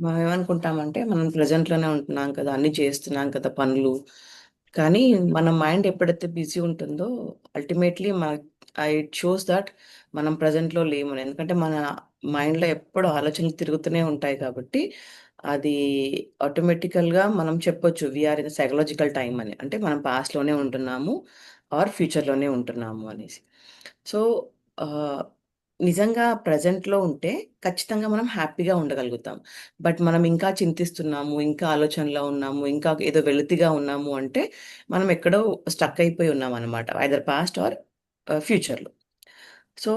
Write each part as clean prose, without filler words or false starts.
మనం ఏమనుకుంటామంటే మనం ప్రెజెంట్‌లోనే ఉంటున్నాం కదా! అన్నీ చేస్తున్నాం కదా పనులు. కానీ మన మైండ్ ఎప్పుడైతే బిజీ ఉంటుందో అల్టిమేట్‌లీ ఇట్ షోస్ థట్ మనం ప్రెజెంట్‌లో లేమని. ఎందుకంటే మన మైండ్‌లో ఎప్పుడు ఆలోచనలు తిరుగుతూనే ఉంటాయి కాబట్టి అది ఆటోమేటికల్‌గా మనం చెప్పొచ్చు we are in psychological time అని. అంటే మనం పాస్ట్‌లోనే ఉంటున్నాము ఆర్ ఫ్యూచర్‌లోనే ఉంటున్నాము అనేసి. సో, ఆహ్, నిజంగా ప్రెజెంట్‌లో ఉంటే ఖచ్చితంగా మనం హ్యాపీగా ఉండగలుగుతాం. బట్ మనం ఇంకా చింతిస్తున్నాము, ఇంకా ఆలోచనలో ఉన్నాము, ఇంకా ఏదో వెలితిగా ఉన్నాము అంటే, మనం ఎక్కడో స్టక్ అయిపోయి ఉన్నామనమాట. ఐదర్ పాస్ట్ ఆర్ ఫ్యూచర్‌లో. So,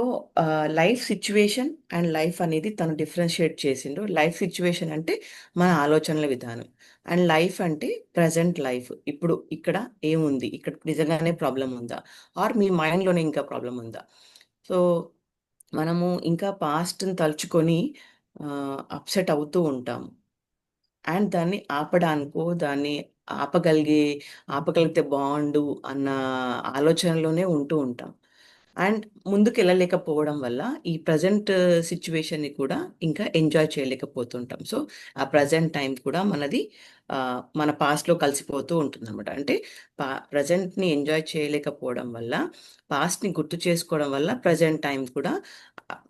life situation and life అనేది తను డిఫరెన్షియేట్ చేసిండు. లైఫ్ సిట్యుయేషన్ అంటే మన ఆలోచనల విధానం. అండ్ లైఫ్ అంటే ప్రెజెంట్ లైఫ్. ఇప్పుడు ఇక్కడ ఏముంది? ఇక్కడ నిజంగానే ప్రాబ్లమ్ ఉందా? ఆర్ మీ మైండ్‌లోనే ఇంకా ప్రాబ్లమ్ ఉందా? సో, మనము ఇంకా పాస్ట్‌ని తలుచుకొని అప్‌సెట్ అవుతూ ఉంటాము. అండ్ దాన్ని ఆపడానికో, దాన్ని ఆపగలిగే ఆపగలిగితే బావుండు అన్న ఆలోచనలోనే ఉంటూ ఉంటాం. అండ్ ముందుకెళ్ళలేకపోవడం వల్ల ఈ ప్రెజెంట్ సిట్యుయేషన్‌ని కూడా ఇంకా ఎంజాయ్ చేయలేకపోతుంటాం. సో, ఆ ప్రెజెంట్ టైమ్ కూడా మనది మన పాస్ట్‌లో కలిసిపోతూ ఉంటుందనమాట. అంటే ప్రెజెంట్‌ని ఎంజాయ్ చేయలేకపోవడం వల్ల, పాస్ట్‌ని గుర్తు చేసుకోవడం వల్ల ప్రెజెంట్ టైమ్ కూడా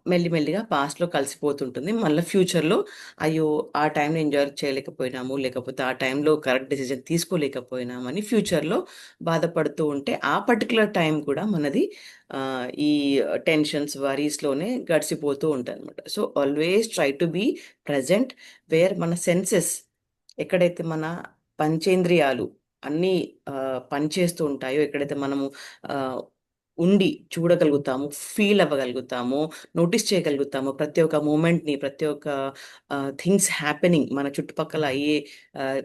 మెల్లిమెల్లిగా పాస్ట్‌లో కలిసిపోతుంటుంది. మళ్ళా ఫ్యూచర్‌లో అయ్యో! ఆ టైంని ఎంజాయ్ చేయలేకపోయినాము, లేకపోతే ఆ టైంలో కరెక్ట్ డెసిషన్ తీసుకోలేకపోయినామని ఫ్యూచర్‌లో బాధపడుతూ ఉంటే, ఆ పర్టిక్యులర్ టైం కూడా మనది ఈ టెన్షన్స్, వరీస్‌లోనే గడిసిపోతూ ఉంటాయనమాట. So, always try to be present where మన సెన్సెస్ ఎక్కడైతే మన పంచేంద్రియాలు అన్నీ పనిచేస్తూ ఉంటాయో, ఎక్కడైతే మనము ఆహ్, ఉండి చూడగలుగుతాము, ఫీల్ అవ్వగలుగుతాము, నోటీస్ చేయగలుగుతాము. ప్రతి ఒక్క మూమెంట్‌ని, ప్రతి ఒక్క థింగ్స్ హ్యాపెనింగ్ మన చుట్టుపక్కల అయ్యే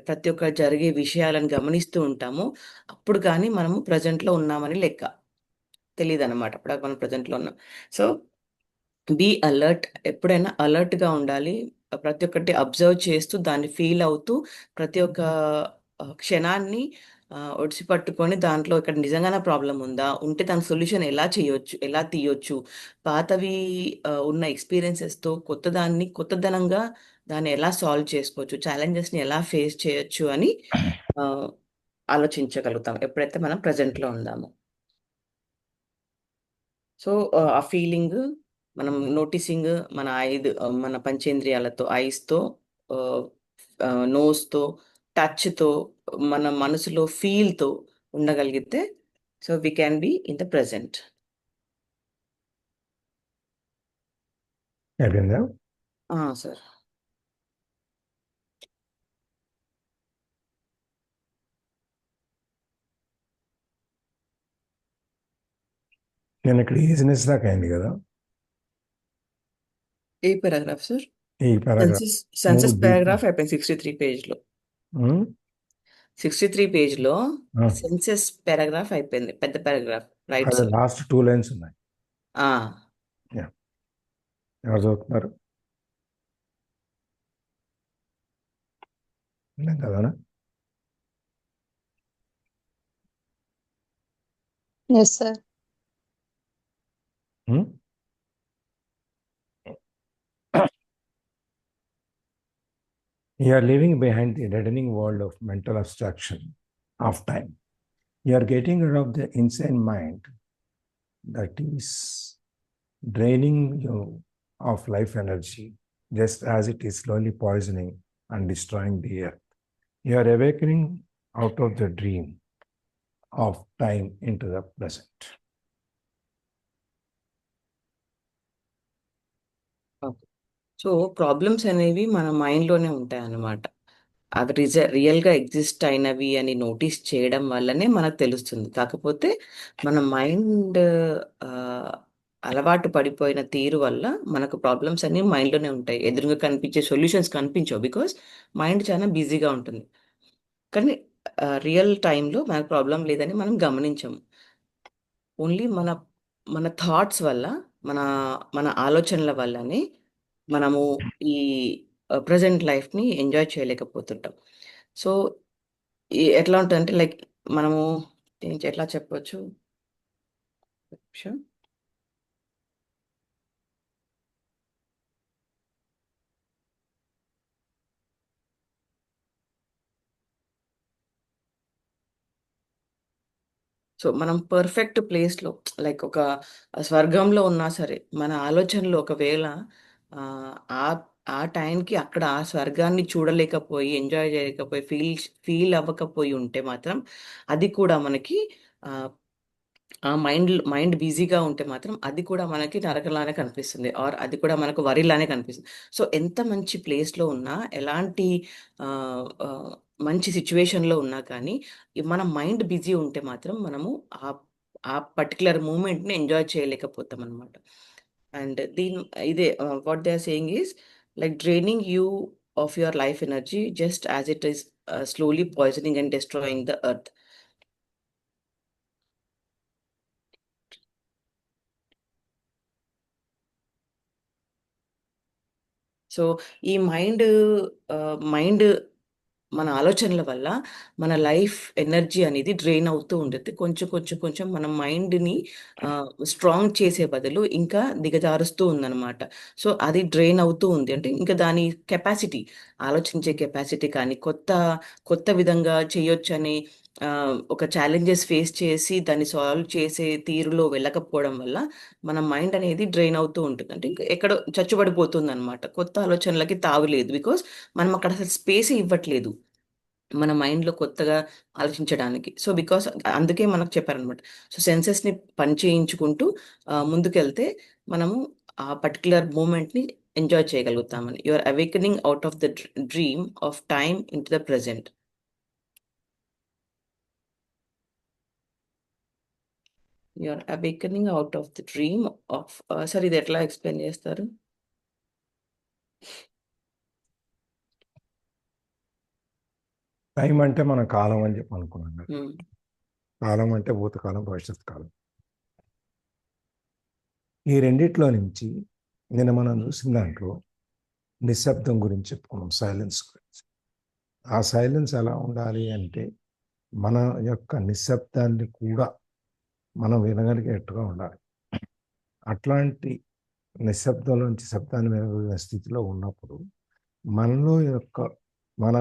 ప్రతి ఒక్క జరిగే విషయాలను గమనిస్తూ ఉంటాము. అప్పుడు గాని మనము ప్రెజెంట్‌లో ఉన్నామని లెక్క. తెలీదనమాట. అప్పటిదాకా మనం ప్రెజెంట్‌లో ఉన్నాం. So, be alert. ఎప్పుడైనా అలర్ట్‌గా ఉండాలి. ప్రతి ఒక్కటి అబ్జర్వ్ చేస్తూ, దాన్ని ఫీల్ అవుతూ, ప్రతి ఒక్క క్షణాన్ని ఒడిసి పట్టుకొని దాంట్లో ఇక్కడ నిజంగానే ప్రాబ్లమ్ ఉందా? ఉంటే దాని సొల్యూషన్ ఎలా చేయొచ్చు? ఎలా తీయొచ్చు? పాతవి ఉన్న ఎక్స్‌పీరియన్సెస్‌తో కొత్తదాన్ని కొత్తదనంగా దాన్ని ఎలా సాల్వ్ చేసుకోవచ్చు? ఛాలెంజెస్‌ని ఎలా ఫేస్ చేయొచ్చు అని ఆహ్, ఆలోచించగలుగుతాం. ఎప్పుడైతే మనం ప్రెజెంట్‌లో ఉందామో. సో, ఆ ఫీలింగు మనం నోటీసింగ్ మన పంచేంద్రియాలతో ఐస్‌తో ఆహ్, నోస్‌తో, టచ్‌తో, మన మనసులో ఫీల్‌తో ఉండగలిగితే so, we can be in the present. అయిపోయిందా? సార్. నేను ఇక్కడ ఈజినెస్ దాకా అయింది కదా. ఏ పారాగ్రాఫ్ సార్? ఈ paragraph senses move senses deep. Paragraph అయిపోయింది 63 పేజ్‌లో. 63 పేజ్‌లో సెన్సస్ పారాగ్రాఫ్ అయిపోయింది. పెద్ద పారాగ్రాఫ్. రైట్ అదే సార్. లాస్ట్ 2 లైన్స్ ఉన్నాయి. ఆ! యా, ఎవరు చదువుతున్నారు? విన్నాం కదా. Yes, sir. You are leaving behind the deadening world of mental abstraction of time. You are getting rid of the insane mind that is draining you of life energy, just as it is slowly poisoning and destroying the earth. You are awakening out of the dream of time into the present. Okay. So, problems అనేవి మన మైండ్‌లోనే ఉంటాయన్నమాట. అది రియల్‌గా exist అయినవి అని notice చేయడం వల్లనే మనకు తెలుస్తుంది. కాకపోతే మన మైండ్ ఆహ్, అలవాటు పడిపోయిన తీరు వల్ల మనకు ప్రాబ్లమ్స్ అన్నీ మైండ్‌లోనే ఉంటాయి. ఎదురుంగా కనిపించే సొల్యూషన్స్ కనిపించవు. బికాజ్ మైండ్ చాలా బిజీగా ఉంటుంది. కానీ రియల్ టైమ్‌లో మనకు ప్రాబ్లమ్ లేదని మనం గమనించము. ఓన్లీ మన థాట్స్ వల్ల, మన మన ఆలోచనల వల్లనే మనము ఈ ప్రెజెంట్ లైఫ్‌ని ఎంజాయ్ చేయలేకపోతుంటాం. సో, ఎట్లా ఉంటదంటే లైక్ మనము ఎట్లా చెప్పొచ్చు? ఒక్క నిమిషం. సో, మనం పర్ఫెక్ట్ ప్లేస్‌లో లైక్ ఒక స్వర్గంలో ఉన్నా సరే, మన ఆలోచనలు ఒకవేళ ఆహ్, ఆ ఆ టైంకి అక్కడ ఆ స్వర్గాన్ని చూడలేకపోయి, ఎంజాయ్ చేయలేకపోయి, ఫీల్ అవ్వకపోయి ఉంటే మాత్రం, అది కూడా మనకి ఆహ్, ఆ మైండ్ బిజీగా ఉంటే మాత్రం అది కూడా మనకి నరకంలానే కనిపిస్తుంది. ఆర్ అది కూడా మనకు వరిలానే కనిపిస్తుంది. సో, ఎంత మంచి ప్లేస్‌లో ఉన్నా, ఎలాంటి ఆహ్, ఆహ్, మంచి సిట్యుయేషన్‌లో ఉన్నా కానీ, మన మైండ్ బిజీ ఉంటే మాత్రం మనము ఆహ్, ఆ పర్టిక్యులర్ మూమెంట్‌ని ఎంజాయ్ చేయలేకపోతామనమాట. అండ్ ఇదే what they are saying is like draining you of your life energy just as it is slowly poisoning and destroying the earth. So, ఈ మైండ్ మన ఆలోచనల వల్ల మన లైఫ్ ఎనర్జీ అనేది డ్రైన్ అవుతూ ఉండుద్ది. కొంచెం మన మైండ్‌ని స్ట్రాంగ్ చేసే బదులు ఇంకా దిగజారుస్తూ ఉందనమాట. సో, అది డ్రైన్ అవుతూ ఉంది. అంటే ఇంకా దాని కెపాసిటీ, ఆలోచించే కెపాసిటీ కానీ, కొత్త విధంగా చేయొచ్చని ఒక ఛాలెంజెస్ ఫేస్ చేసి దాన్ని సాల్వ్ చేసే తీరులో వెళ్ళకపోవడం వల్ల మన మైండ్ అనేది డ్రైన్ అవుతూ ఉంటుంది. అంటే ఇంక ఎక్కడో చచ్చుబడిపోతుందనమాట. కొత్త ఆలోచనలకి తావులేదు. బికాజ్ మనం అక్కడ అసలు స్పేసే ఇవ్వట్లేదు. మన మైండ్‌లో కొత్తగా ఆలోచించడానికి. సో, బికాజ్ అందుకే మనకు చెప్పారనమాట. సో, సెన్సెస్‌ని పని చేయించుకుంటూ ముందుకెళ్తే మనము ఆ పర్టిక్యులర్ మూమెంట్‌ని ఎంజాయ్ చేయగలుగుతామని. You are awakening out of the dream of time into the present. You are awakening out of the dream of sir ఇది ఎట్లా ఎక్స్‌ప్లెయిన్ చేస్తారు? టైం అంటే మన కాలం అని చెప్పి అనుకున్నాం కదా. హ్మ్. కాలం అంటే భూతకాలం, భవిష్యత్ కాలం. ఈ రెండిట్లో నుంచి నిన్న మనం చూసిన దాంట్లో నిశ్శబ్దం గురించి చెప్పుకున్నాం, సైలెన్స్ గురించి. ఆ సైలెన్స్ ఎలా ఉండాలి అంటే మన యొక్క నిశ్శబ్దాన్ని కూడా మనం వినగలిగేట్టుగా ఉండాలి. అట్లాంటి నిశ్శబ్దంలోంచి శబ్దాన్ని వినగలిగిన స్థితిలో ఉన్నప్పుడు మనలో యొక్క మన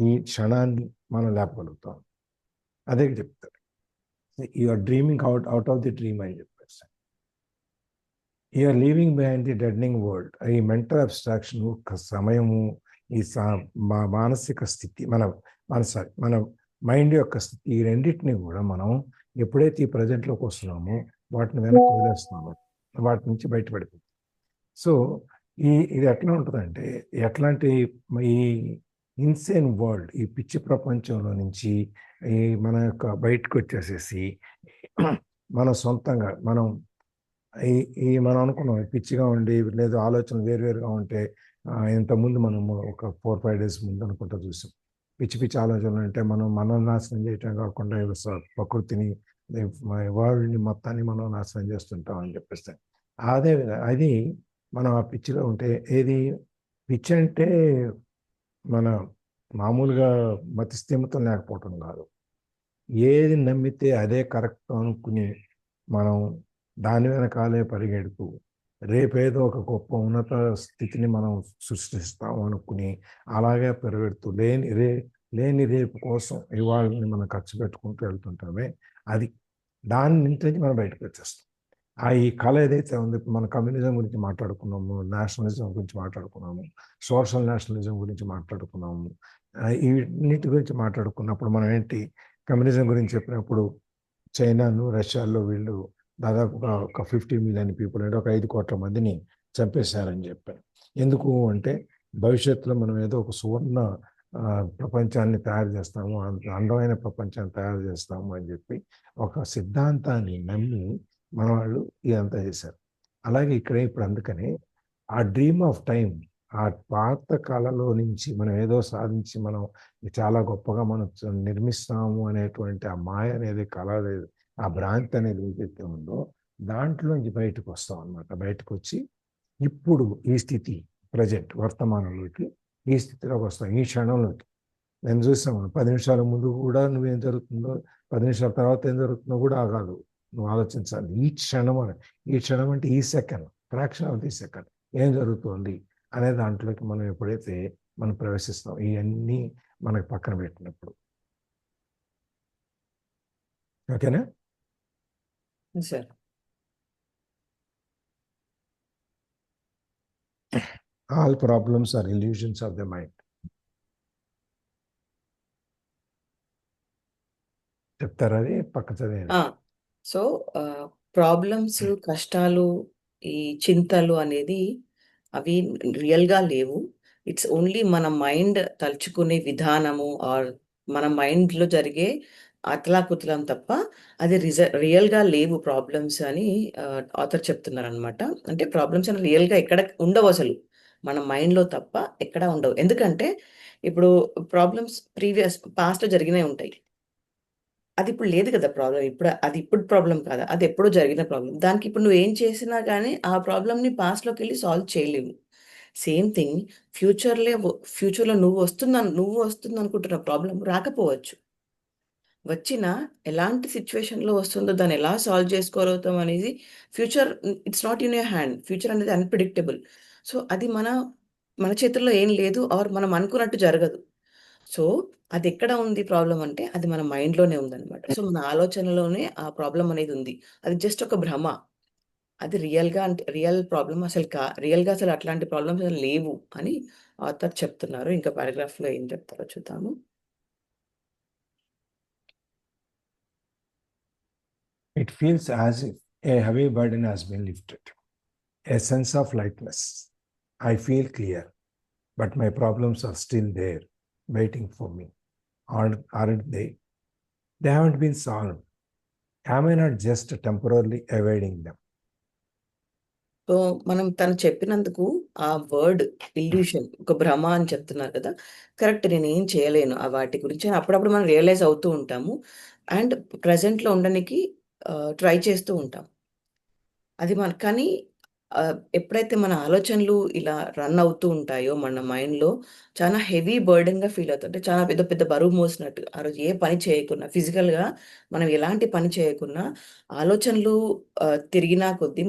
ఈ క్షణాన్ని మనం లేపగలుగుతాం. అదే చెప్తారు, you are dreaming out of the dream అని చెప్పేసి. You are leaving behind the deadening world. ఈ మెంటల్ అబ్స్ట్రాక్షన్ సమయము, ఈ మానసిక స్థితి, మన మైండ్ యొక్క స్థితి, ఈ రెండింటిని కూడా మనం ఎప్పుడైతే ఈ ప్రజెంట్లోకి వస్తున్నామో వాటిని వెనక్కి వదిలేస్తున్నాము, వాటి నుంచి బయటపడిపోతాం. సో ఇది ఎట్లా ఉంటుందంటే, ఎట్లాంటి ఈ ఇన్సేన్ వరల్డ్, ఈ పిచ్చి ప్రపంచంలో నుంచి ఈ మన యొక్క బయటకు వచ్చేసేసి మన సొంతంగా మనం ఈ ఈ మనం అనుకున్నాం పిచ్చిగా ఉండి లేదు ఆలోచనలు వేరువేరుగా ఉంటే ఇంతకుముందు మనం ఒక 4-5 డేస్ ముందు అనుకుంటా చూసాం. పిచ్చి పిచ్చి ఆలోచనలు అంటే మనం నాశనం చేయటం కాకుండా ప్రకృతిని, వరల్డ్ని మొత్తాన్ని మనం నాశనం చేస్తుంటాం అని చెప్పేస్తే అదే అది మనం ఆ పిచ్చిలో ఉంటే ఏది పిచ్చి అంటే మన మామూలుగా మతిస్థిమితం లేకపోవటం కాదు. ఏది నమ్మితే అదే కరెక్ట్ అనుకుని మనం దాని వెనకాలే పరిగెడుతూ రేపేదో ఒక గొప్ప ఉన్నత స్థితిని మనం సృష్టిస్తాం అనుకుని అలాగే పరిగెడుతూ లేని రేపు కోసం ఇవాళని మనం ఖర్చు పెట్టుకుంటూ వెళ్తుంటామే, అది దాని నుంచి మనం బయటకు వచ్చేస్తాం. ఈ కళ ఏదైతే ఉంది, మన కమ్యూనిజం గురించి మాట్లాడుకున్నాము, నేషనలిజం గురించి మాట్లాడుకున్నాము, సోషల్ నేషనలిజం గురించి మాట్లాడుకున్నాము. వీటి గురించి మాట్లాడుకున్నప్పుడు మనం ఏంటి, కమ్యూనిజం గురించి చెప్పినప్పుడు చైనాను, రష్యాలో వీళ్ళు దాదాపుగా ఒక 50 మిలియన్ పీపుల్ అంటే ఒక 5 కోట్ల మందిని చంపేశారని చెప్పారు. ఎందుకు అంటే భవిష్యత్తులో మనం ఏదో ఒక సువర్ణ ప్రపంచాన్ని తయారు చేస్తాము, అందమైన ప్రపంచాన్ని తయారు చేస్తాము అని చెప్పి ఒక సిద్ధాంతాన్ని నమ్మి మన వాళ్ళు ఇదంతా చేశారు. అలాగే ఇక్కడ ఇప్పుడు అందుకని ఆ డ్రీమ్ ఆఫ్ టైం, ఆ పాత కాలంలో నుంచి మనం ఏదో సాధించి మనం చాలా గొప్పగా మనం నిర్మిస్తాము అనేటువంటి ఆ మాయ అనేది, కళ అనేది, ఆ భ్రాంతి అనేది ఏదైతే ఉందో దాంట్లోంచి బయటకు వస్తాం అనమాట. బయటకు వచ్చి ఇప్పుడు ఈ స్థితి, ప్రజెంట్ వర్తమానంలోకి, ఈ స్థితిలోకి వస్తాం, ఈ క్షణంలోకి. నేను చూసాము 10 నిమిషాల ముందు కూడా నువ్వేం జరుగుతుందో, 10 నిమిషాల తర్వాత ఏం జరుగుతుందో కూడా కాదు, నువ్వు ఆలోచించాలి. ఈ క్షణం అంటే ఈ second, fraction of the second ఏం జరుగుతుంది అనే దాంట్లోకి మనం ఎప్పుడైతే మనం ప్రవేశిస్తాం, ఇవన్నీ మనకు పక్కన పెట్టినప్పుడు. ఓకేనా? Sir. All problems are illusions of the mind. చెప్తారా అది పక్క చదివేది? సో ప్రాబ్లమ్స్, కష్టాలు, ఈ చింతలు అనేది అవి రియల్గా లేవు. ఇట్స్ ఓన్లీ మన మైండ్ తలుచుకునే విధానము ఆర్ మన మైండ్లో జరిగే అతలాకుతలం తప్ప అది రియల్గా లేవు ప్రాబ్లమ్స్ అని ఆథర్ చెప్తున్నారు అనమాట. అంటే ప్రాబ్లమ్స్ అని రియల్గా ఎక్కడ ఉండవు అసలు, మన మైండ్లో తప్ప ఎక్కడ ఉండవు. ఎందుకంటే ఇప్పుడు ప్రాబ్లమ్స్ పాస్ట్లో జరిగినవి ఉంటాయి, అది ఇప్పుడు లేదు కదా ప్రాబ్లం. ఇప్పుడు ప్రాబ్లం కాదా, అది ఎప్పుడో జరిగిన ప్రాబ్లం. దానికి ఇప్పుడు నువ్వు ఏం చేసినా కానీ ఆ ప్రాబ్లమ్ని పాస్ట్లోకి వెళ్ళి సాల్వ్ చేయలేవు. సేమ్ థింగ్ ఫ్యూచర్లో నువ్వు వస్తుంది అనుకుంటున్న ప్రాబ్లం రాకపోవచ్చు. వచ్చిన ఎలాంటి సిచ్యువేషన్లో వస్తుందో దాన్ని ఎలా సాల్వ్ చేసుకోగలుగుతాం అనేది future, it's not in your hand. Future అనేది అన్ప్రిడిక్టబుల్. సో అది మన మన చేతుల్లో ఏం లేదు, ఆర్ మనం అనుకున్నట్టు జరగదు. సో అది ఎక్కడ ఉంది ప్రాబ్లం అంటే అది మన మైండ్లోనే ఉందన్నమాట. సో మన ఆలోచనలోనే ఆ ప్రాబ్లం అనేది ఉంది. అది జస్ట్ ఒక భ్రమ. అది రియల్గా అంటే రియల్ ప్రాబ్లం అసలు రియల్గా అసలు అట్లాంటి ప్రాబ్లమ్స్ అసలు లేవు అని ఆథర్ చెప్తున్నారు. ఇంకా పారాగ్రాఫ్లో ఏం చెప్తారో చూద్దాము. It feels as if a heavy burden has been lifted, a sense of lightness. I feel clear, but my problems are still there, waiting for me. Aren't they? They haven't been solved. Am I not just temporarily evading them? So మనం తను చెప్పినందుకు ఆ word illusion, ఒక భ్రమ అని చెప్తున్నారు కదా, correct. నేను ఏం చేయలేను ఆ వాటి గురించి అని అప్పుడప్పుడు మనం రియలైజ్ అవుతూ ఉంటాము. అండ్ ప్రజెంట్లో ఉండడానికి ట్రై చేస్తూ ఉంటాం. అది కానీ ఎప్పుడైతే మన ఆలోచనలు ఇలా రన్ అవుతూ ఉంటాయో మన మైండ్‌లో, చాలా హెవీ బర్డెన్‌గా ఫీల్ అవుతాం. అంటే చాలా పెద్ద పెద్ద బరువు మోసినట్టు. ఆ రోజు ఏ పని చేయకున్నా, ఫిజికల్‌గా మనం ఎలాంటి పని చేయకున్నా ఆలోచనలు తిరిగినా కొద్దీ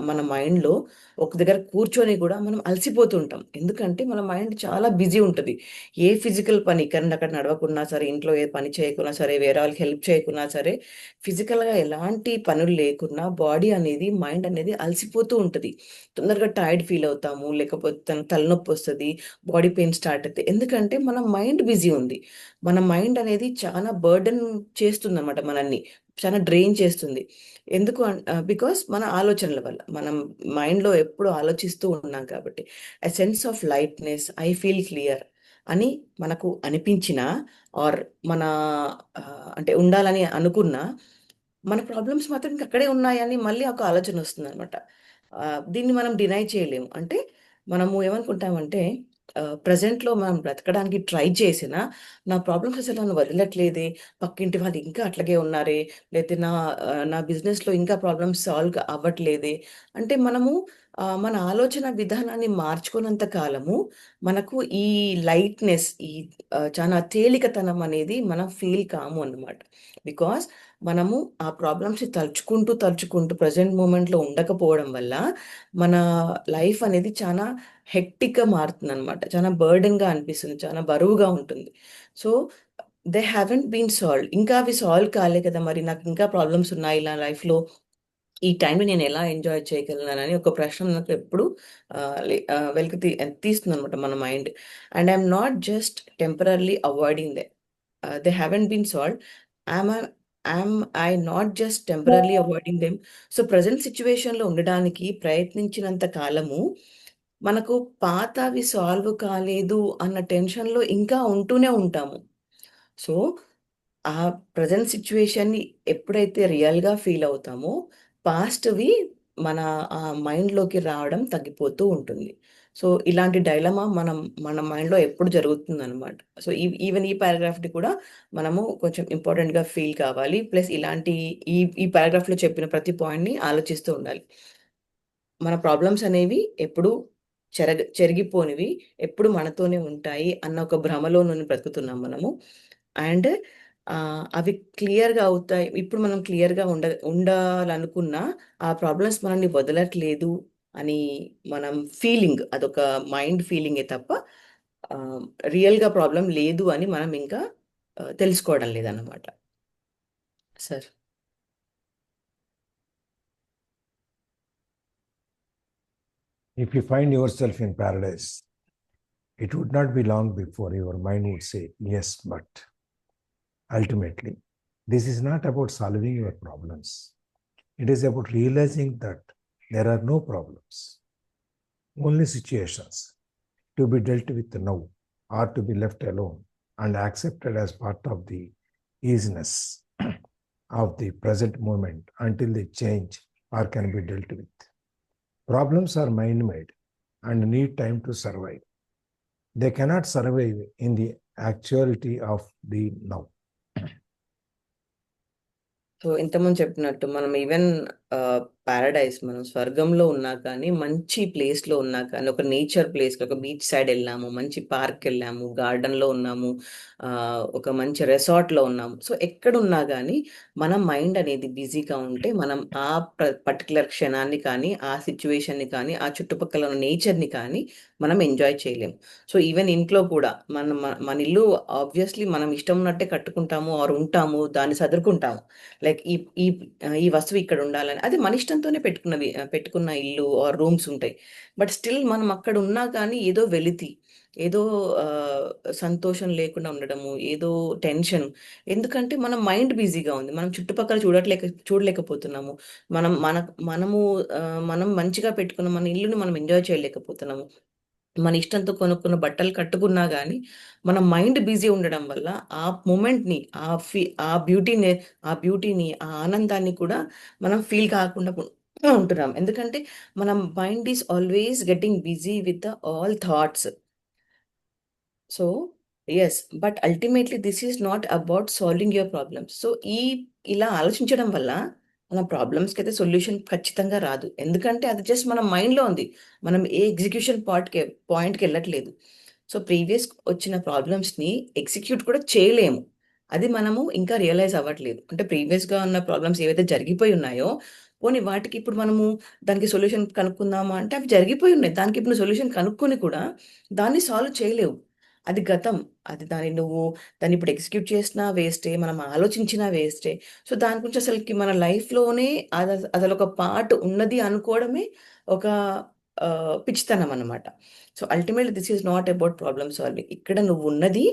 మన మైండ్‌లో ఒక దగ్గర కూర్చొని కూడా మనం అలసిపోతూ ఉంటాం. ఎందుకంటే మన మైండ్ చాలా బిజీ ఉంటది. ఏ ఫిజికల్ పని అక్కడ నడవకున్నా సరే, ఇంట్లో ఏ పని చేయకున్నా సరే, వేరే వాళ్ళకి హెల్ప్ చేయకున్నా సరే, ఫిజికల్‌గా ఎలాంటి పనులు లేకున్నా బాడీ అనేది, మైండ్ అనేది అలసిపోతూ ఉంటది. తొందరగా టైర్డ్ ఫీల్ అవుతాము. లేకపోతే తలనొప్పొస్తది. బాడీ పెయిన్ స్టార్ట్ అయితాయి. ఎందుకంటే మన మైండ్ బిజీ ఉంది. మన మైండ్ అనేది చాలా బర్డెన్ చేస్తుందన్నమాట మనల్ని. చాలా డ్రైన్ చేస్తుంది. బికాస్ మన ఆలోచనల వల్ల. మనం మైండ్‌లో ఎప్పుడు ఆలోచిస్తూ ఉన్నాం కాబట్టి. A sense of lightness, I feel clear అని మనకు అనిపించినా, ఆర్ మన అంటే ఉండాలని అనుకున్నా, మన ప్రాబ్లమ్స్ మాత్రం ఇంక అక్కడే ఉన్నాయని మళ్ళీ ఒక ఆలోచన వస్తుందనమాట. దీన్ని మనం డినై చేయలేము. అంటే మనము ఏమనుకుంటామంటే ప్రెజెంట్‌లో మనం బ్రతకడానికి ట్రై చేసినా, నా ప్రాబ్లమ్స్ అసలు నన్ను వదలట్లేదే, పక్కింటి వాళ్ళు ఇంకా అట్లాగే ఉన్నారే, లేతే నా బిజినెస్‌లో ఇంకా ప్రాబ్లమ్స్ సాల్వ్ అవ్వట్లేదే. అంటే మనము మన ఆలోచన విధానాన్ని మార్చుకోనంత కాలము మనకు ఈ లైట్‌నెస్, చాలా తేలికతనం అనేది మనం ఫీల్ కాము అన్నమాట. బికాజ్ మనము ఆ ప్రాబ్లమ్స్‌ని తలుచుకుంటూ ప్రెజెంట్ మూమెంట్‌లో ఉండకపోవడం వల్ల మన లైఫ్ అనేది చాలా హెక్టిక్‌గా మారుతుందనమాట. చాలా బర్డెన్‌గా అనిపిస్తుంది. చాలా బరువుగా ఉంటుంది. So, they haven't been solved. ఇంకా అవి సాల్వ్ కాలే కదా! మరి నాకు ఇంకా ప్రాబ్లమ్స్ ఉన్నాయి నా లైఫ్‌లో. ఈ టైంని నేను ఎలా ఎంజాయ్ చేయగలనని ఒక ప్రశ్న నాకు ఎప్పుడు వెలికి తీస్తుందనమాట మన mind. And I'm not just temporarily avoiding them. They haven't been solved. Am I am I not just temporarily avoiding them. So, present సిట్యుయేషన్‌లో ఉండడానికి ప్రయత్నించినంత కాలము, మనకు పాతవి సాల్వ్ కాలేదు అన్న టెన్షన్‌లో ఇంకా ఉంటూనే ఉంటాము. సో, ఆ ప్రెజెంట్ సిట్యుయేషన్‌ని ఎప్పుడైతే రియల్‌గా ఫీల్ అవుతామో, పాస్ట్‌వి మన మైండ్‌లోకి రావడం తగ్గిపోతూ ఉంటుంది. సో, ఇలాంటి డైలమా మన మైండ్‌లో ఎప్పుడు జరుగుతుందనమాట. సో, ఈవెన్ ఈ పారాగ్రాఫ్‌ని కూడా మనము కొంచెం ఇంపార్టెంట్‌గా ఫీల్ కావాలి. ప్లస్ ఇలాంటి ఈ ఈ పారాగ్రాఫ్‌లో చెప్పిన ప్రతి పాయింట్‌ని ఆలోచిస్తూ ఉండాలి. మన ప్రాబ్లమ్స్ అనేవి ఎప్పుడూ చెరిగిపోనివి. ఎప్పుడు మనతోనే ఉంటాయి అన్న ఒక భ్రమలోను బ్రతుకుతున్నాం మనము. అండ్ అవి క్లియర్‌గా అవుతాయి. ఇప్పుడు మనం క్లియర్‌గా ఉండాలనుకున్నా, ఆ ప్రాబ్లమ్స్ మనల్ని వదలట్లేదు అని మనం ఫీలింగ్, అదొక మైండ్ ఫీలింగే తప్ప ఆహ్, రియల్‌గా ప్రాబ్లమ్ లేదు అని మనం ఇంకా తెలుసుకోవడం లేదన్నమాట. Sir. If you find yourself in paradise, it would not be long before your mind would say, yes, but ultimately, this is not about solving your problems. It is about realizing that there are no problems, only situations to be dealt with now or to be left alone and accepted as part of the easiness of the present moment until they change or can be dealt with. Problems are mind made and need time to survive. They cannot survive in the actuality of the now. So ఇంతకుముందు చెప్పినట్టు మనం even Paradise మనం స్వర్గంలో ఉన్నా కానీ మంచి ప్లేస్లో ఉన్నా కానీ ఒక నేచర్ ప్లేస్లో ఒక బీచ్ సైడ్ వెళ్ళాము, మంచి పార్క్ వెళ్ళాము, గార్డెన్లో ఉన్నాము, ఆ, ఒక మంచి రెసార్ట్లో ఉన్నాము. సో ఎక్కడున్నా కానీ మన మైండ్ అనేది బిజీగా ఉంటే మనం ఆ పర్టికులర్ క్షణాన్ని కానీ ఆ సిచ్యువేషన్ని కానీ ఆ చుట్టుపక్కల ఉన్న నేచర్ని కానీ మనం ఎంజాయ్ చేయలేము. సో ఈవెన్ ఇంట్లో కూడా మన ఇల్లు ఆబ్వియస్లీ మనం ఇష్టం ఉన్నట్టే కట్టుకుంటాము ఆర్ ఉంటాము, దాన్ని సదురుకుంటాము. లైక్ ఈ వస్తువు ఇక్కడ ఉండాలని అది మన ఇష్టంతోనే పెట్టుకున్న ఇల్లు ఆర్ రూమ్స్ ఉంటాయి. బట్ స్టిల్ మనం అక్కడ ఉన్నా కానీ ఏదో వెలితి, ఏదో ఆ, సంతోషం లేకుండా ఉండడము, ఏదో టెన్షన్. ఎందుకంటే మన మైండ్ బిజీగా ఉంది, మనం చుట్టుపక్కల చూడలేకపోతున్నాము. మనం మన మనము ఆ, మనం మంచిగా పెట్టుకున్న మన ఇల్లుని మనం ఎంజాయ్ చేయలేకపోతున్నాము. మన ఇష్టంతో కొనుక్కున్న బట్టలు కట్టుకున్నా గానీ, మన మైండ్ బిజీ ఉండడం వల్ల ఆ మొమెంట్‌ని, ఆ బ్యూటీని, ఆ ఆనందాన్ని కూడా మనం ఫీల్ కాకుండా ఉంటున్నాం. ఎందుకంటే, మన mind is always getting busy with all thoughts. So, yes. But ultimately this is not about solving your problems. So, ఇలా ఆలోచించడం వల్ల మన ప్రాబ్లమ్స్‌కైతే సొల్యూషన్ ఖచ్చితంగా రాదు. ఎందుకంటే, అది జస్ట్ మన మైండ్‌లో ఉంది. మనం ఏ ఎగ్జిక్యూషన్ పాయింట్‌కెళ్ళట్లేదు. సో, ప్రీవియస్ వచ్చిన ప్రాబ్లమ్స్‌ని ఎగ్జిక్యూట్ కూడా చేయలేము. అది మనము ఇంకా రియలైజ్ అవ్వట్లేదు. అంటే ప్రీవియస్‌గా ఉన్న ప్రాబ్లమ్స్ ఏవైతే జరిగిపోయి ఉన్నాయో, పోనీ వాటికి ఇప్పుడు మనము దానికి సొల్యూషన్ కనుక్కుందామా అంటే, అవి జరిగిపోయి ఉన్నాయి. దానికి ఇప్పుడు సొల్యూషన్ కనుక్కొని కూడా దాన్ని సాల్వ్ చేయలేవు. అది గతం. అది దాన్ని ఇప్పుడు ఎగ్జిక్యూట్ చేసినా వేస్టే, మనం ఆలోచించినా వేస్టే. సో, దాని గురించి అసలకి మన లైఫ్‌లోనే అసలొక పార్ట్ ఉన్నది అనుకోవడమే ఒక పిచ్చితనం అన్నమాట. So, ultimately this is not about problem solving. ఇక్కడ నువ్వున్నది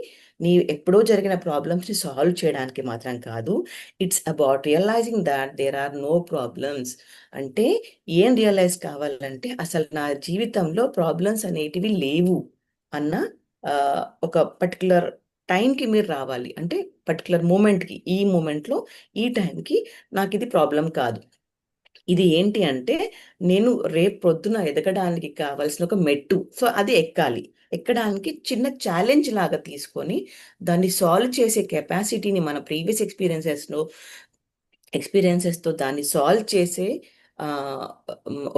ఎప్పుడో జరిగిన ప్రాబ్లమ్స్‌ని సాల్వ్ చేయడానికి మాత్రం కాదు. It's about realising that there are no problems. అంటే ఏం రియలైజ్ కావాలంటే, అసలు నా జీవితంలో ప్రాబ్లమ్స్ అనేటివి లేవు అన్న ఒక పర్టిక్యులర్ టైంకి మీరు రావాలి. అంటే పర్టిక్యులర్ మూమెంట్‌కి, ఈ మూమెంట్‌లో, ఈ టైంకి నాకిది ప్రాబ్లమ్ కాదు. ఇది ఏంటి అంటే, నేను రేపు పొద్దున ఎదగడానికి కావాల్సిన ఒక మెట్టు. సో, అది ఎక్కాలి. ఎక్కడానికి చిన్న ఛాలెంజ్ లాగా తీసుకొని, దాన్ని సాల్వ్ చేసే కెపాసిటీని మన ప్రీవియస్ ఎక్స్‌పీరియన్సెస్‌తో దాన్ని సాల్వ్ చేసే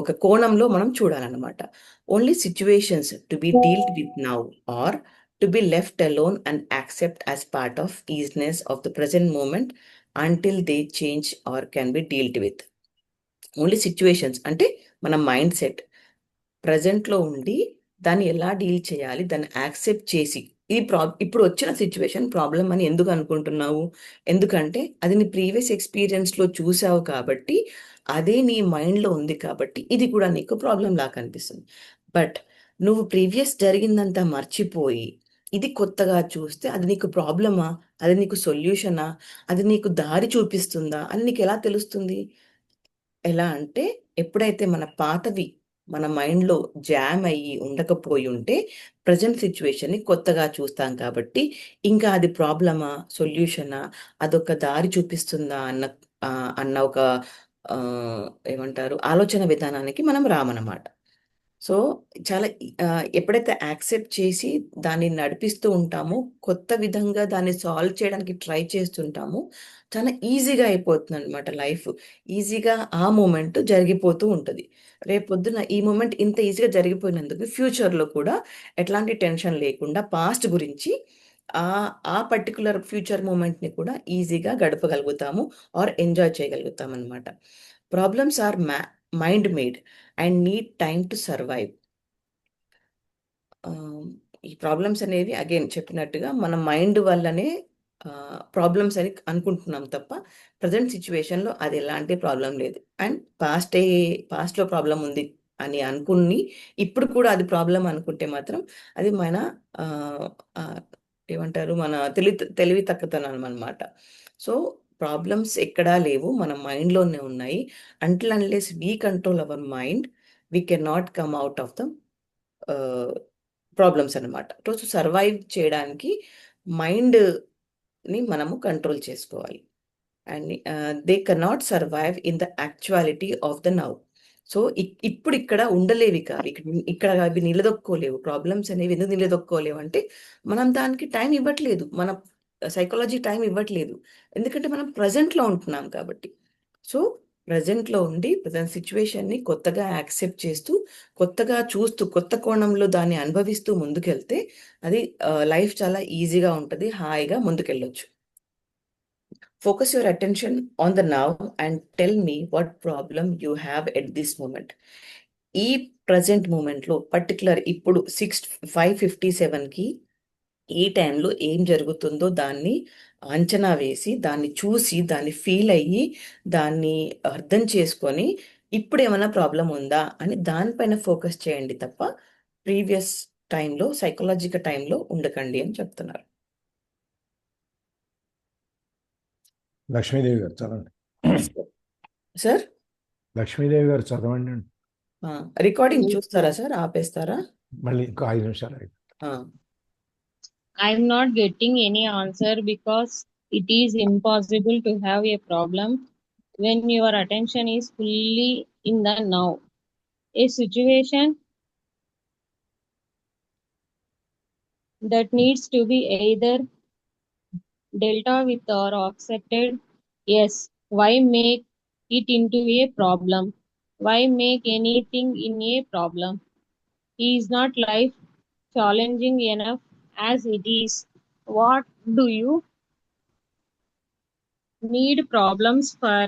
ఒక కోణంలో మనం చూడాలనమాట. Only situations to be dealt with now or to be left alone and accept as part of easiness of the present moment until they change or can be dealt with. Only situations అంటే మన mind set ప్రెజెంట్‌లో ఉండి దాన్ని ఎలా deal చేయాలి? దాన్ని accept చేసి ఇప్పుడు వచ్చిన సిట్యుయేషన్ ప్రాబ్లమ్ అని ఎందుకు అనుకుంటున్నావు? ఎందుకంటే అది నీ ప్రీవియస్ ఎక్స్‌పీరియన్స్‌లో చూసావు కాబట్టి, అదే నీ మైండ్‌లో ఉంది కాబట్టి, ఇది కూడా నీకు ప్రాబ్లమ్‌లా కనిపిస్తుంది. బట్ నువ్వు ప్రీవియస్ జరిగిందంతా మర్చిపోయి, ఇది కొత్తగా చూస్తే అది నీకు ప్రాబ్లమా? అది నీకు సొల్యూషనా? అది నీకు దారి చూపిస్తుందా? అని నీకెలా తెలుస్తుంది? ఎలా అంటే, ఎప్పుడైతే మన పాతవి మన మైండ్‌లో జామ్ అయ్యి ఉండకపోయుంటే, ప్రెజెంట్ సిట్యుయేషన్‌ని కొత్తగా చూస్తాం కాబట్టి, ఇంకా అది ప్రాబ్లమా? సొల్యూషనా? అదొక దారి చూపిస్తుందా? అన్న ఒక ఏమంటారు? ఆలోచన విధానానికి మనం రామనమాట. సో, చాలా ఎప్పుడైతే యాక్సెప్ట్ చేసి దాన్ని నడిపిస్తూ ఉంటామో, కొత్త విధంగా దాన్ని సాల్వ్ చేయడానికి ట్రై చేస్తుంటామో, చాలా ఈజీగా అయిపోతుందనమాట లైఫ్. ఈజీగా ఆ మూమెంట్ జరిగిపోతూ ఉంటది. రేపొద్దున ఈ మూమెంట్ ఇంత ఈజీగా జరిగిపోయినందుకు ఫ్యూచర్‌లో కూడా ఎట్లాంటి టెన్షన్ లేకుండా పాస్ట్ గురించి ఆ పర్టిక్యులర్ ఫ్యూచర్ మూమెంట్‌ని కూడా ఈజీగా గడపగలుగుతాము ఆర్ ఎంజాయ్ చేయగలుగుతామనమాట. Problems are mind made and need time to survive. Ah, ఈ ప్రాబ్లమ్స్ అనేవి అగైన్ చెప్పినట్టుగా మన మైండ్ వల్లనే ప్రాబ్లమ్స్ అని అనుకుంటున్నాం తప్ప, ప్రెజెంట్ సిట్యుయేషన్‌లో అది ఎలాంటి ప్రాబ్లమ్ లేదు. అండ్ పాస్ట్‌లో ప్రాబ్లమ్ ఉంది అని అనుకుని ఇప్పుడు కూడా అది ప్రాబ్లం అనుకుంటే మాత్రం అది మన ఆ, ఆ, ఏమంటారు మన తెలివి తక్కువతనం అనమాట. సో ప్రాబ్లమ్స్ ఎక్కడా లేవు, మన మైండ్లోనే ఉన్నాయి. Until unless we control our mind, we can not come out of the problems అనమాట. సో సర్వైవ్ చేయడానికి మైండ్ని మనము కంట్రోల్ చేసుకోవాలి. And they cannot survive in the actuality of the now. So ఇప్పుడు ఇక్కడ ఉండలేవు, ఇక ఇక్కడ అవి నిలదొక్కోలేవు. ప్రాబ్లమ్స్ అనేవి ఎందుకు నిలదొక్కోలేవు అంటే మనం దానికి టైం ఇవ్వట్లేదు, మన సైకాలజీ టైం ఇవ్వట్లేదు. ఎందుకంటే మనం ప్రజెంట్లో ఉంటున్నాం కాబట్టి. సో ప్రజెంట్లో ఉండి ప్రజెంట్ సిచ్యువేషన్ని కొత్తగా యాక్సెప్ట్ చేస్తూ, కొత్తగా చూస్తూ, కొత్త కోణంలో దాన్ని అనుభవిస్తూ ముందుకెళ్తే అది లైఫ్ చాలా ఈజీగా ఉంటుంది, హాయిగా ముందుకెళ్ళొచ్చు. Focus your attention on the now and tell me what problem you have at this moment. ఈ ప్రజెంట్ మూమెంట్లో పర్టికులర్ ఇప్పుడు 5:57కి ఈ టైంలో ఏం జరుగుతుందో దాన్ని అంచనా వేసి, దాన్ని చూసి, దాన్ని ఫీల్ అయ్యి, దాన్ని అర్థం చేసుకొని ఇప్పుడు ఏమైనా ప్రాబ్లం ఉందా అని దానిపైన ఫోకస్ చేయండి తప్ప ప్రీవియస్ టైంలో సైకలాజికల్ టైంలో ఉండకండి అని చెప్తున్నారు. లక్ష్మీదేవి గారు చదవండి. సార్ లక్ష్మీదేవి గారు చదవండి అండి. రికార్డింగ్ చూస్తారా సార్, ఆపేస్తారా? మళ్ళీ ఇంకో 5 నిమిషాలు అయితే. I'm not getting any answer because it is impossible to have a problem when your attention is fully in the now. A situation that needs to be either dealt with or accepted. Yes, why make it into a problem? Why make anything in a problem? Is not life challenging enough as it is? What do you need problems for?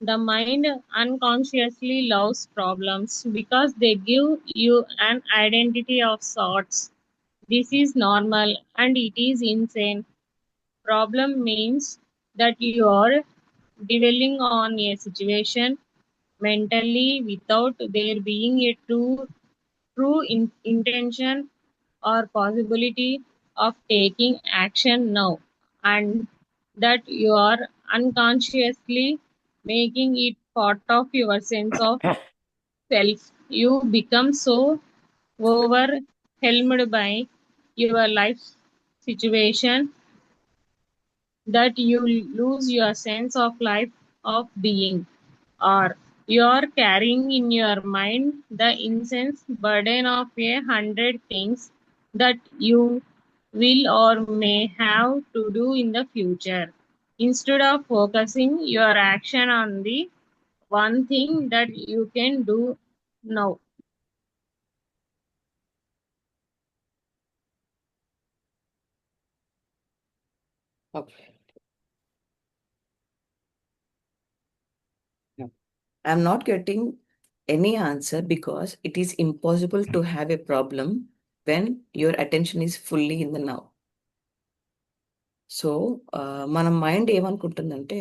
The mind unconsciously loves problems because they give you an identity of sorts. This is normal and it is insane. Problem means that you are dwelling on a situation mentally without there being a true intention or possibility of taking action now, and that you are unconsciously making it part of your sense of self. You become so overwhelmed by your life situation that you lose your sense of life of being, or you are carrying in your mind the intense burden of 100 things that you will or may have to do in the future, instead of focusing your action on the one thing that you can do now. Okay. I'm not getting any answer because it is impossible to have a problem when your attention is fully in the now. So మన mind ఏమనుకుంటుందంటే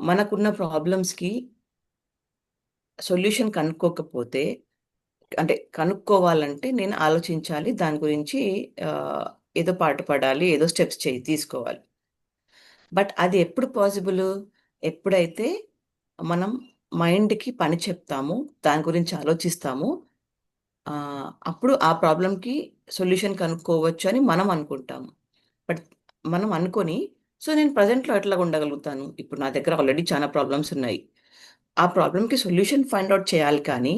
మనకున్న ప్రాబ్లమ్స్కి solution కనుక్కోకపోతే, అంటే కనుక్కోవాలంటే నేను ఆలోచించాలి దాని గురించి, ఏదో పాటు పడాలి, ఏదో స్టెప్స్ తీసుకోవాలి. బట్ అది ఎప్పుడు పాసిబుల్? ఎప్పుడైతే మనం మైండ్కి పని చెప్తాము, దాని గురించి ఆలోచిస్తాము, అప్పుడు ఆ ప్రాబ్లంకి సొల్యూషన్ కనుక్కోవచ్చు అని మనం అనుకుంటాము. బట్ మనం అనుకొని, సో నేను ప్రజెంట్లో ఎట్లా ఉండగలుగుతాను, ఇప్పుడు నా దగ్గర ఆల్రెడీ చాలా ప్రాబ్లమ్స్ ఉన్నాయి, ఆ ప్రాబ్లంకి సొల్యూషన్ ఫైండ్ అవుట్ చేయాలి, కానీ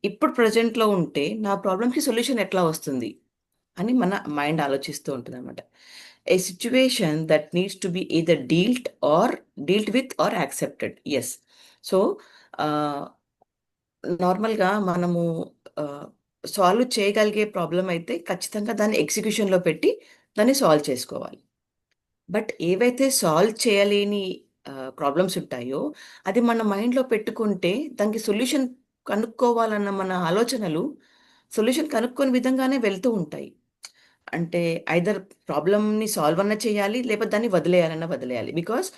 ఇప్పుడు ప్రజెంట్లో ఉంటే నా ప్రాబ్లంకి సొల్యూషన్ ఎట్లా వస్తుంది అని మన మైండ్ ఆలోచిస్తూ ఉంటుంది అనమాట. A situation that needs to be either dealt with or accepted. Yes. So నార్మల్గా మనము సాల్వ్ చేయగలిగే ప్రాబ్లం అయితే ఖచ్చితంగా దాన్ని ఎగ్జిక్యూషన్లో పెట్టి దాన్ని సాల్వ్ చేసుకోవాలి. బట్ ఏవైతే సాల్వ్ చేయలేని ప్రాబ్లమ్స్ ఉంటాయో అది మన మైండ్లో పెట్టుకుంటే దానికి సొల్యూషన్ కనుక్కోవాలన్న మన ఆలోచనలు సొల్యూషన్ కనుక్కొని విధంగానే వెళ్తూ ఉంటాయి. అంటే ఐదర్ ప్రాబ్లమ్ని సాల్వ్ అన్న చేయాలి, లేకపోతే దాన్ని వదిలేయాలన్నా వదిలేయాలి. బికాస్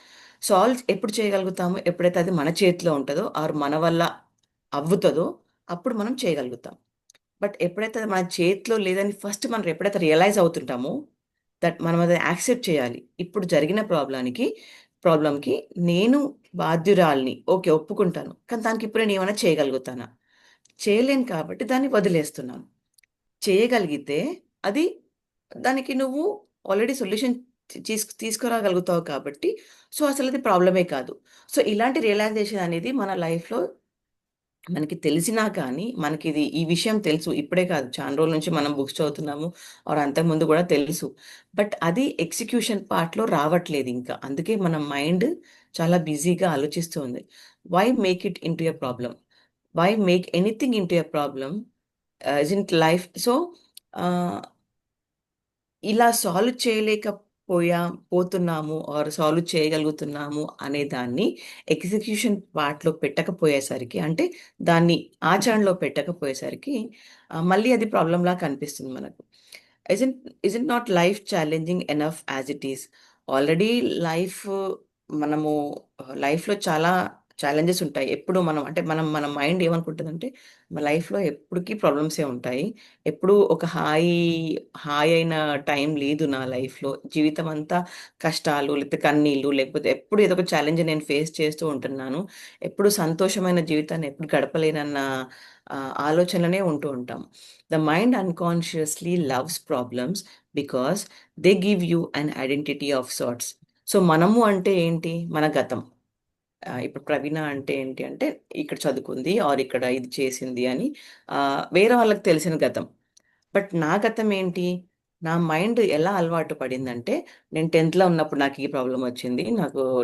సాల్వ్ ఎప్పుడు చేయగలుగుతాము? ఎప్పుడైతే అది మన చేతిలో ఉంటుందో ఆర్ మన వల్ల అవుతుందో అప్పుడు మనం చేయగలుగుతాం. బట్ ఎప్పుడైతే అది మన చేతిలో లేదని ఫస్ట్ మనం ఎప్పుడైతే రియలైజ్ అవుతుంటామో, దట్ మనం అది యాక్సెప్ట్ చేయాలి. ఇప్పుడు జరిగిన ప్రాబ్లమ్‌కి నేను బాధ్యురాలిని. ఓకే. ఒప్పుకుంటాను. కానీ దానికి ఇప్పుడు నేనేమైనా చేయగలుగుతానా? చేయలేను కాబట్టి దాన్ని వదిలేస్తున్నాను. చేయగలిగితే అది దానికి నువ్వు ఆల్రెడీ సొల్యూషన్ తీసుకురాగలుగుతావు కాబట్టి, సో, అసలది ప్రాబ్లమే కాదు. సో, ఇలాంటి రియలైజేషన్ అనేది మన లైఫ్‌లో మనకి తెలిసినా కానీ, మనకిది ఈ విషయం తెలుసు. ఇప్పుడే కాదు చానా రోజుల నుంచి మనం బుక్స్ చదువుతున్నాము. ఆర్ అంతకుముందు గూడా తెలుసు. బట్ అది ఎగ్జిక్యూషన్ పార్ట్‌లో రావట్లేదింకా. అందుకే మన మైండ్ చాలా బిజీగా ఆలోచిస్తుంది. Why make it into a problem? Why make anything into a problem? Isn't life so, ఆహ్ ఇలా సాల్వ్ పోతున్నాము ఆర్ సాల్వ్ చేయగలుగుతున్నాము అనే దాన్ని ఎగ్జిక్యూషన్ పార్ట్‌లో పెట్టకపోయేసరికి అంటే దాన్ని ఆచరణలో పెట్టకపోయేసరికి మళ్ళీ అది ప్రాబ్లమ్‌లా కనిపిస్తుంది మనకు. Isn't is not life challenging enough as it is. Already life మనము లైఫ్‌లో చాలా ఛాలెంజెస్ ఉంటాయి. ఎప్పుడు మనం అంటే మన మైండ్ ఏమనుకుంటదంటే మన లైఫ్‌లో ఎప్పటికి ప్రాబ్లమ్సే ఉంటాయి. ఎప్పుడూ ఒక హాయైన టైం లేదు నా లైఫ్‌లో. జీవితమంతా కష్టాలు, లేకపోతే కన్నీళ్ళు, లేకపోతే ఎప్పుడు ఏదో ఒక ఛాలెంజ్ నేను ఫేస్ చేస్తూ ఉంటున్నాను. ఎప్పుడు సంతోషమైన జీవితాన్ని ఎప్పుడు గడపలేనన్న ఆలోచనలోనే ఉంటూ ఉంటాం. The mind unconsciously loves problems because they give you an identity of sorts. So, మనము అంటే ఏంటి? మన గతం. ఇప్పుడు ప్రవీణ అంటే ఏంటి అంటే, ఇక్కడ చదువుకుంది ఆర్ ఇక్కడ ఇది చేసింది అని వేరే వాళ్ళకి తెలిసిన గతం. బట్ నా గతం ఏంటి? నా మైండ్ ఎలా అలవాటు పడిందంటే, నేను 10థ్‌లో ఉన్నప్పుడు నాకు ఈ ప్రాబ్లమ్ వచ్చింది.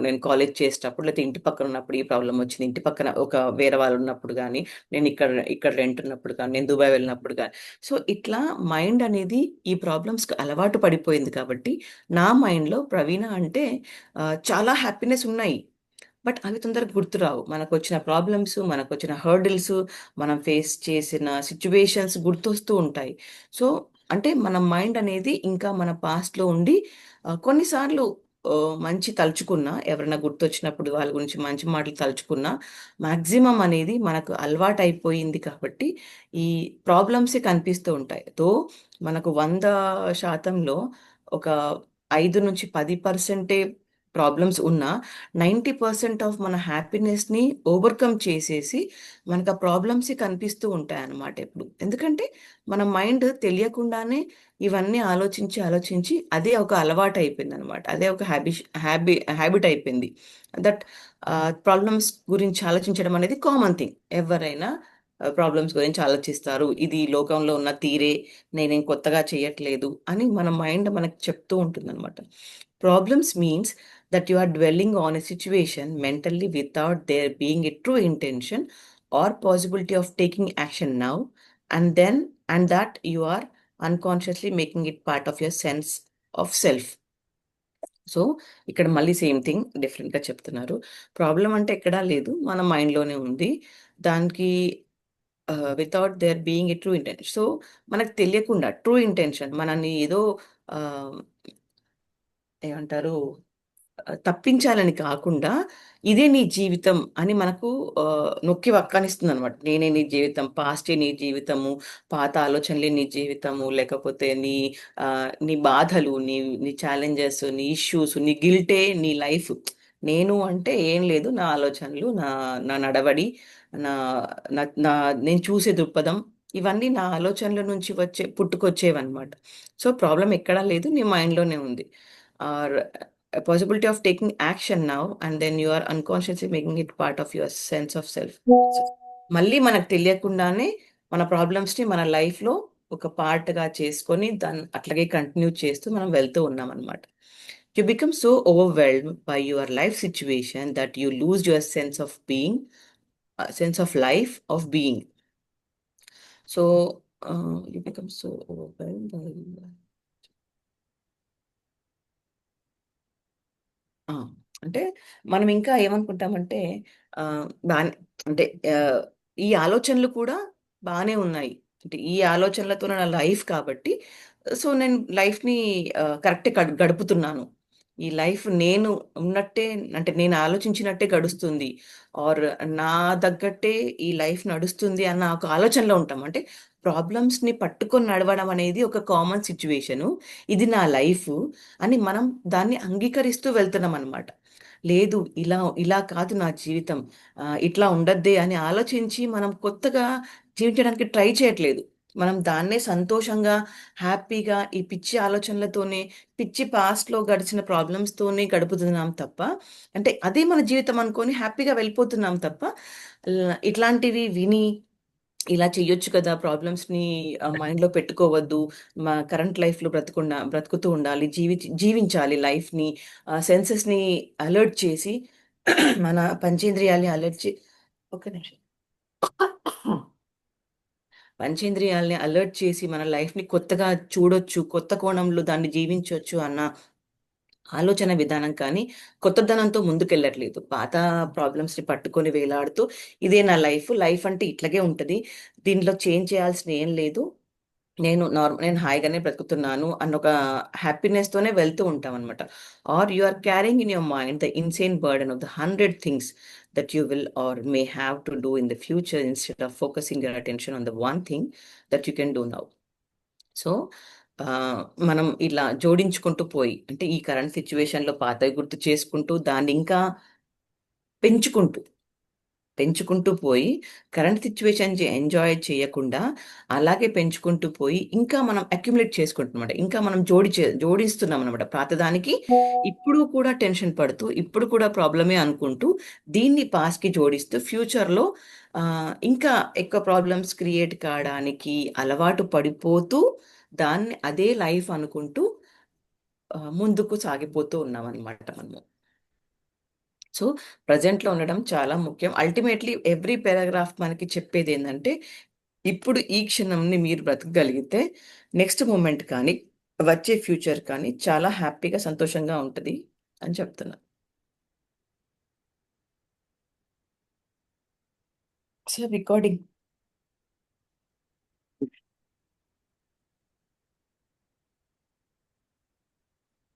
నేను కాలేజ్ చేసేటప్పుడు లేతే ఇంటి పక్కన ఉన్నప్పుడు ఈ ప్రాబ్లమ్ వచ్చింది. ఇంటి పక్కన ఒక వేరే వాళ్ళు ఉన్నప్పుడు గానీ, నేను ఇక్కడ రెంట్ ఉన్నప్పుడు కానీ, నేను దుబాయ్ వెళ్ళినప్పుడు గానీ, సో, ఇట్లా మైండ్ అనేది ఈ ప్రాబ్లమ్స్‌కి అలవాటు పడిపోయింది కాబట్టి, నా మైండ్‌లో ప్రవీణ అంటే చాలా హ్యాపీనెస్ ఉన్నాయి. బట్ అవి తొందరగా గుర్తురావు. మనకొచ్చిన ప్రాబ్లమ్స్, మనకొచ్చిన హర్డిల్స్, మనం ఫేస్ చేసిన సిట్యుయేషన్స్ గుర్తొస్తూ ఉంటాయి. సో, అంటే మన మైండ్ అనేది ఇంకా మన పాస్ట్‌లో ఉండి కొన్నిసార్లు మంచి తలుచుకున్నా, ఎవరైనా గుర్తొచ్చినప్పుడు వాళ్ళ గురించి మంచి మాటలు తలుచుకున్నా, మాక్సిమం అనేది మనకు అలవాటయిపోయింది కాబట్టి, ఈ ప్రాబ్లమ్సే కనిపిస్తూ ఉంటాయి. మనకు 100%లో ఒక 5-10% ప్రాబ్లమ్స్ ఉన్నా 90% ఆఫ్ మన హ్యాపీనెస్‌ని ఓవర్‌కమ్ చేసేసి, మనకు ఆ ప్రాబ్లమ్సే కనిపిస్తూ ఉంటాయన్నమాట ఎప్పుడు. ఎందుకంటే, మన మైండ్ తెలియకుండానే ఇవన్నీ ఆలోచించి అదే ఒక అలవాటయిపోయిందనమాట. అదే ఒక హ్యాబిట్ అయిపోయింది. దట్ ప్రాబ్లమ్స్ గురించి ఆలోచించడం అనేది కామన్ థింగ్. ఎవరైనా ప్రాబ్లమ్స్ గురించి ఆలోచిస్తారు. ఇది లోకంలో ఉన్న తీరే, నేనేం కొత్తగా చేయట్లేదు అని మన మైండ్ మనకు చెప్తూ ఉంటుందనమాట. Problems means that you are dwelling on a situation mentally without there being a true intention or possibility of taking action now and that you are unconsciously making it part of your sense of self. So, ఇక్కడ మళ్ళీ same thing డిఫరెంట్‌గా చెప్తున్నారు. Problem అంటే ఎక్కడా లేదు. మన మైండ్‌లోనే ఉంది. దానికి without their being a true intention. So, మనకు తెలియకుండా ట్రూ ఇంటెన్షన్ మనల్ని ఏదో ఆహ్, ఏమంటారు తప్పించాలని కాకుండా, ఇదే నీ జీవితం అని మనకు నొక్కి వక్కాణిస్తుందనమాట. నేనే నీ జీవితం, పాస్టే నీ జీవితము, పాత ఆలోచనలే నీ జీవితము, లేకపోతే నీ బాధలు, నీ ఛాలెంజెస్, నీ ఇష్యూస్, నీ గిల్టే నీ లైఫ్. నేను అంటే ఏం లేదు. నా ఆలోచనలు, నా నా నడవడి, నా నా నా నేను చూసే దృక్పథం, ఇవన్నీ నా ఆలోచనల నుంచి పుట్టుకొచ్చేవన్నమాట. సో, ప్రాబ్లమ్ ఎక్కడా లేదు. నీ మైండ్‌లోనే ఉంది. Or a possibility of taking action now and then you are unconsciously making it part of your sense of self. So, మళ్ళీ మనకు తెలియకుండానే మన ప్రాబ్లమ్స్‌ని మన లైఫ్‌లో ఒక పార్ట్‌గా చేసుకొని దాన్ని అట్లాగే కంటిన్యూ చేస్తూ మనం వెళ్తూ ఉన్నామనమాట. You become so overwhelmed by your life situation that you lose your sense of life of being. So, you become so overwhelmed by ఆ! అంటే మనం ఇంకా ఏమనుకుంటామంటే బానే అంటే ఆహ్, ఈ ఆలోచనలు కూడా బానే ఉన్నాయి. అంటే ఈ ఆలోచనలతోనే నా లైఫ్ కాబట్టి సో, నేను లైఫ్‌ని కరెక్ట్‌గా గడుపుతున్నాను. ఈ లైఫ్ నేను ఉన్నట్టే, అంటే నేను ఆలోచించినట్టే గడుస్తుంది, ఆర్ నా తగ్గట్టే ఈ లైఫ్ నడుస్తుంది అన్న ఒక ఆలోచనలో ఉంటాం. అంటే ప్రాబ్లమ్స్ని పట్టుకొని నడవడం అనేది ఒక కామన్ సిచ్యువేషను, ఇది నా లైఫ్ అని మనం దాన్ని అంగీకరిస్తూ వెళ్తున్నాం అనమాట. లేదు, ఇలా ఇలా కాదు నా జీవితం, ఇట్లా ఉండద్దే అని ఆలోచించి మనం కొత్తగా జీవించడానికి ట్రై చేయట్లేదు. మనం దాన్నే సంతోషంగా, హ్యాపీగా ఈ పిచ్చి ఆలోచనలతోనే, పిచ్చి పాస్ట్‌లో గడిచిన ప్రాబ్లమ్స్‌తోనే గడుపుతున్నాం తప్ప, అంటే అదే మన జీవితం అనుకోని హ్యాపీగా వెళ్ళిపోతున్నాం తప్ప, ఇట్లాంటివి విని ఇలా చెయ్యొచ్చు కదా! ప్రాబ్లమ్స్‌ని మైండ్‌లో పెట్టుకోవద్దు. మా కరెంట్ లైఫ్‌లో బ్రతుకుతూ ఉండాలి. జీవించాలి లైఫ్‌ని. సెన్సెస్‌ని అలర్ట్ చేసి మన పంచేంద్రియాల్ని అలర్ట్ చే ఒక్క నిమిషం. పంచేంద్రియాల్ని అలర్ట్ చేసి మన లైఫ్‌ని కొత్తగా చూడొచ్చు, కొత్త కోణంలో దాన్ని జీవించొచ్చు అన్న ఆలోచన విధానం కానీ కొత్తదనంతో ముందుకెళ్ళట్లేదు. పాత ప్రాబ్లమ్స్‌ని పట్టుకొని వేలాడుతూ ఇదే నా లైఫ్, లైఫ్ అంటే ఇట్లాగే ఉంటది, దీనిలో చేంజ్ చేయాల్సింది ఏం లేదు, నేను హాయిగానే బ్రతుకుతున్నాను అన్న ఒక హ్యాపీనెస్‌తోనే వెళ్తూ ఉంటామనమాట. Are you are carrying in your mind the insane burden of the 100 things that you will or may have to do in the future instead of focusing your attention on the one thing that you can do now. So, మనం ఇలా జోడించుకుంటూ పోయి, అంటే ఈ current సిట్యుయేషన్‌లో పాతవి గుర్తు చేసుకుంటూ దాన్ని ఇంకా పెంచుకుంటూ పెంచుకుంటూ పోయి, కరెంట్ సిట్యుయేషన్స్ ఎంజాయ్ చేయకుండా, అలాగే పెంచుకుంటూ పోయి, ఇంకా మనం అక్యుములేట్ చేసుకుంటున్నామాట. ఇంకా మనం జోడిస్తున్నామనమాట. పాతదానికి ఇప్పుడు కూడా టెన్షన్ పడుతూ, ఇప్పుడు కూడా ప్రాబ్లమే అనుకుంటూ, దీన్ని పాస్ట్‌కి జోడిస్తూ, ఫ్యూచర్‌లో ఇంకా ఎక్కువ ప్రాబ్లమ్స్ క్రియేట్ కాడానికి అలవాటు పడిపోతూ, దాన్ని అదే లైఫ్ అనుకుంటూ ముందుకు సాగిపోతూ ఉన్నామనమాట మనము. సో, ప్రెజెంట్‌లో ఉండడం చాలా ముఖ్యం. అల్టిమేట్‌లీ ఎవ్రీ పారాగ్రాఫ్ మనకి చెప్పేదేందంటే, ఇప్పుడు ఈ క్షణంని మీరు బ్రతకగలిగితే, నెక్స్ట్ మూమెంట్ కానీ, వచ్చే ఫ్యూచర్ కానీ చాలా హ్యాపీగా, సంతోషంగా ఉంటది అని చెప్తున్నా. So, recording